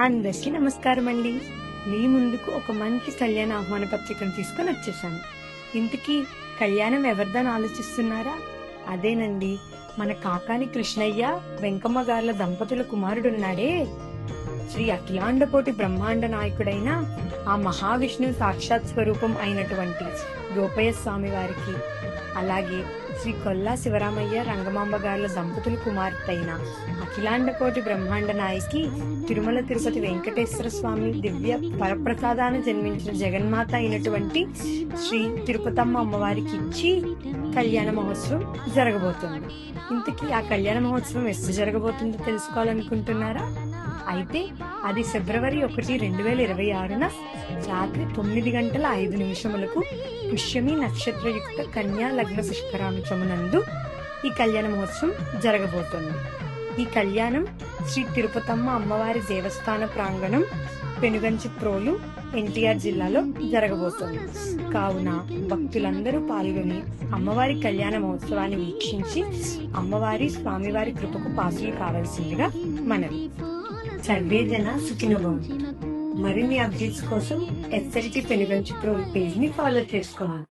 అందరికీ నమస్కారం అండి. మీ ముందుకు ఒక మంచి కళ్యాణ ఆహ్వాన పత్రికను తీసుకొని వచ్చేసాను. ఇంతకీ కళ్యాణం ఎవరిదని ఆలోచిస్తున్నారా? అదేనండి, మన కాకాని కృష్ణయ్య వెంకమ్మ గార్ల దంపతుల కుమారుడున్నాడే, శ్రీ అఖిలాండకోటి బ్రహ్మాండ నాయకుడైన ఆ మహావిష్ణువు సాక్షాత్ స్వరూపం అయినటువంటి గోపయ్య స్వామి వారికి, అలాగే శ్రీ కొల్లా శివరామయ్య రంగమాంబ గార్ల దంపతుల కుమార్తె అయిన అఖిలాండకోటి బ్రహ్మాండ నాయకి తిరుమల తిరుపతి వెంకటేశ్వర స్వామి దివ్య పరప్రసాదాన్ని జన్మించిన జగన్మాత అయినటువంటి శ్రీ తిరుపతమ్మ అమ్మవారికి ఇచ్చి కళ్యాణ మహోత్సవం జరగబోతుంది. ఇంతకీ ఆ కళ్యాణ మహోత్సవం ఎప్పుడు జరగబోతుందో తెలుసుకోవాలనుకుంటున్నారా? అయితే అది ఫిబ్రవరి 1, 2026 రాత్రి 9:05 పుష్యమి నక్షత్రయుక్త కన్యా లగ్న పుష్కరాంశమునందు ఈ కళ్యాణ మహోత్సవం జరగబోతోంది. ఈ కళ్యాణం శ్రీ తిరుపతమ్మ అమ్మవారి దేవస్థాన ప్రాంగణం, పెనుగంచిప్రోలు, ఎన్టీఆర్ జిల్లాలో జరగబోతోంది. కావున భక్తులందరూ పాల్గొని అమ్మవారి కళ్యాణ మహోత్సవాన్ని వీక్షించి అమ్మవారి స్వామివారి కృపకు పాత్రలు కావాల్సిందిగా మనవి. సర్వే జన సుఖినోభవంతు. మరిన్ని అప్డేట్స్ కోసం SLT పెనుగంచిప్రోలు పేజ్ ని ఫాలో చేసుకోవాలి.